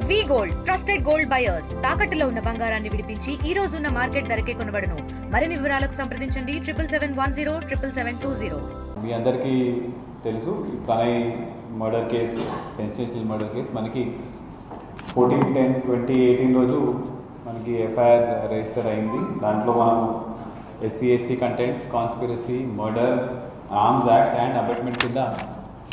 వి gold trusted gold buyers తాకట్టులో ఉన్న బంగారాన్ని విడిపించి ఈ రోజు ఉన్న మార్కెట్ ధరకే కొనబడును. మరిన్ని వివరాలకు సంప్రదించండి 7771077720. మీ అందరికీ తెలుసు ఈ Pranay murder case, sensational murder case మనకి 14/10/2018 రోజు మనకి ఎఫ్ఐఆర్ రిజిస్టర్ అయింది. దాంట్లో మనం SC/ST contents, conspiracy, murder, arms act and abetment కింద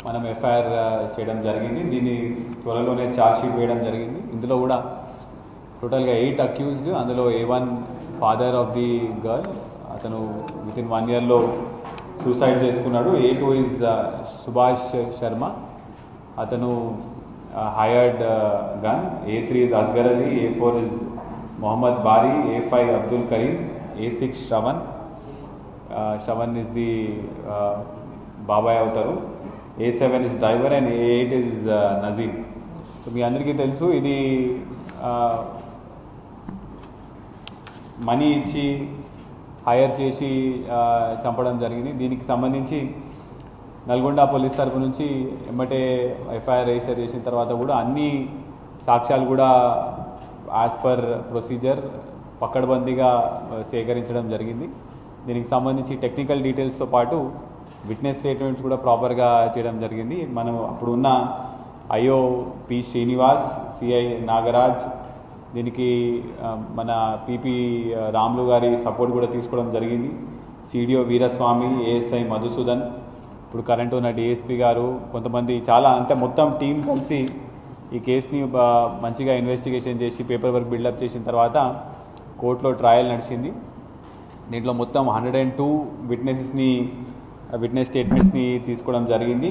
మనం ఎఫ్ఐఆర్ చేయడం జరిగింది. దీన్ని త్వరలోనే ఛార్జ్ షీట్ వేయడం జరిగింది. ఇందులో కూడా టోటల్గా 8 అక్యూజ్డ్. అందులో A1 father of the girl, అతను వితిన్ 1 yearలో సూసైడ్ చేసుకున్నాడు. A2 ఈజ్ సుభాష్ శర్మ, అతను hired gun. A3 is Asgar Ali, A4 is Mohammed Bari, A5 Abdul Karim, A6 Shravan is the బాబాయ్ అవుతారు, A7 is driver and A8 is Najeem. So మీ అందరికీ తెలుసు ఇది మనీ ఇచ్చి హైర్ చేసి చంపడం జరిగింది. దీనికి సంబంధించి నల్గొండ పోలీస్ తరపు నుంచి ఎమ్మటే ఎఫ్ఐఆర్ రిజిస్టర్ చేసిన తర్వాత కూడా అన్ని సాక్ష్యాలు కూడా యాజ్ పర్ ప్రొసీజర్ పక్కడబందీగా సేకరించడం జరిగింది. దీనికి సంబంధించి టెక్నికల్ డీటెయిల్స్తో పాటు విట్నెస్ స్టేట్మెంట్స్ కూడా ప్రాపర్గా చేయడం జరిగింది. మనం అప్పుడున్న IO P Srinivas, CI Nagaraj, దీనికి మన PP రాములు గారి సపోర్ట్ కూడా తీసుకోవడం జరిగింది. CDO వీరస్వామి, ASI మధుసూదన్, ఇప్పుడు కరెంట్ ఉన్న DSP గారు, కొంతమంది చాలా అంటే మొత్తం టీం కలిసి ఈ కేసుని మంచిగా ఇన్వెస్టిగేషన్ చేసి పేపర్ వర్క్ బిల్డప్ చేసిన తర్వాత కోర్టులో ట్రయల్ నడిచింది. దీంట్లో మొత్తం 102 విట్నెస్ స్టేట్మెంట్స్ని తీసుకోవడం జరిగింది.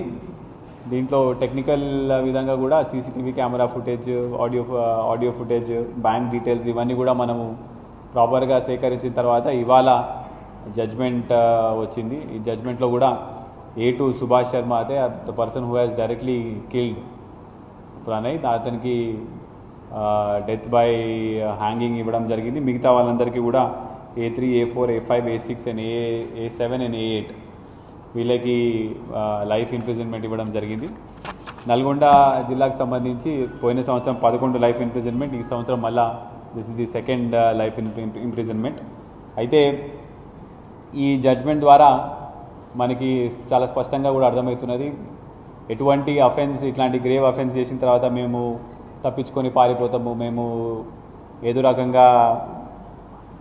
దీంట్లో టెక్నికల్ విధంగా కూడా CCTV camera footage, audio footage, bank details ఇవన్నీ కూడా మనము ప్రాపర్గా సేకరించిన తర్వాత ఇవాళ జడ్జ్మెంట్ వచ్చింది. ఈ జడ్జ్మెంట్లో కూడా A2 సుభాష్ శర్మ అయితే the person who has directly killed Pranay, అతనికి డెత్ బై హ్యాంగింగ్ ఇవ్వడం జరిగింది. మిగతా వాళ్ళందరికీ కూడా A3, A4, A5, A6 and A7 and A8 వీళ్ళకి లైఫ్ ఇంప్రిజన్మెంట్ ఇవ్వడం జరిగింది. నల్గొండ జిల్లాకు సంబంధించి పోయిన సంవత్సరం 11 లైఫ్ ఇంప్రిజన్మెంట్, ఈ సంవత్సరం మళ్ళా this is the second life imprisonment. అయితే ఈ జడ్జ్మెంట్ ద్వారా మనకి చాలా స్పష్టంగా కూడా అర్థమవుతున్నది, ఎటువంటి అఫెన్స్, ఇట్లాంటి గ్రేవ్ అఫెన్స్ చేసిన తర్వాత మేము తప్పించుకొని పారిపోతాము, మేము ఏదో రకంగా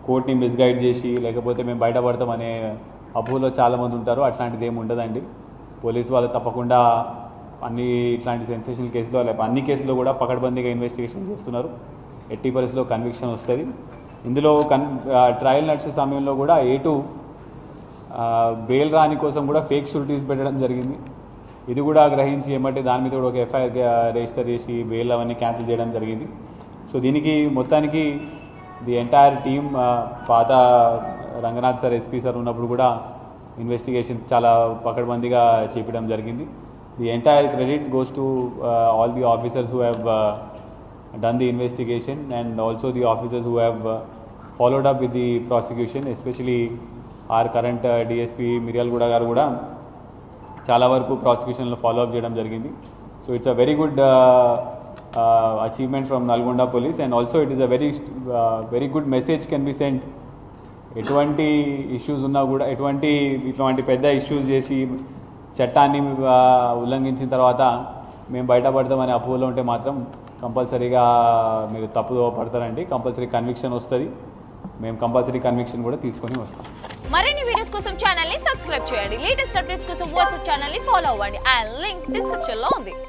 కోర్టుని మిస్గైడ్ చేసి లేకపోతే మేము బయటపడతాం అనే అపోలో చాలామంది ఉంటారు. అట్లాంటిది ఏమి ఉండదండి. పోలీసు వాళ్ళు తప్పకుండా ఇట్లాంటి సెన్సేషనల్ కేసులో లేకపోతే అన్ని కేసులో కూడా పకడ్బందీగా ఇన్వెస్టిగేషన్ చేస్తున్నారు. ఎట్టి పరిస్థితిలో కన్విక్షన్ వస్తుంది. ఇందులో ట్రయల్ నడిచే సమయంలో కూడా A2 బెయిల్ రాని కోసం కూడా ఫేక్ షూరిటీస్ పెట్టడం జరిగింది. ఇది కూడా గ్రహించి ఏమంటే దాని మీద కూడా ఒక ఎఫ్ఐఆర్ రిజిస్టర్ చేసి బెయిల్ అవన్నీ క్యాన్సిల్ చేయడం జరిగింది. సో దీనికి మొత్తానికి ది ఎంటైర్ టీమ్, పాత రంగనాథ్ సార్, SP సార్ ఉన్నప్పుడు కూడా ఇన్వెస్టిగేషన్ చాలా పకడ్బందీగా చేపడం జరిగింది. The entire credit goes to all the officers who have done the investigation and also the officers who have followed up with the prosecution, especially our current DSP Miryalaguda garu కూడా చాలా వరకు ప్రాసిక్యూషన్లో ఫాలో అప్ చేయడం జరిగింది. So it's a very good achievement from Nalgonda police and also it is a very good message can be sent. ఎటువంటి issues ఉన్నా కూడా ఇట్లాంటి పెద్ద ఇష్యూస్ చేసి చట్టాన్ని ఉల్లంఘించిన తర్వాత మేము బయటపడతామని అపోలో ఉంటే మాత్రం కంపల్సరీగా మీరు తప్పుదో పడతారండి. కంపల్సరీ కన్విక్షన్ వస్తుంది. మేము కంపల్సరీ కన్విక్షన్ కూడా తీసుకొని వస్తాం. మరిన్ని వీడియోస్ కోసం ఛానల్ ని సబ్స్క్రైబ్ చేయండి. లేటెస్ట్ అప్డేట్స్ కోసం వాట్సాప్ ఛానల్ ని ఫాలో అవ్వండి. ఆ లింక్ డిస్క్రిప్షన్ లో ఉంది.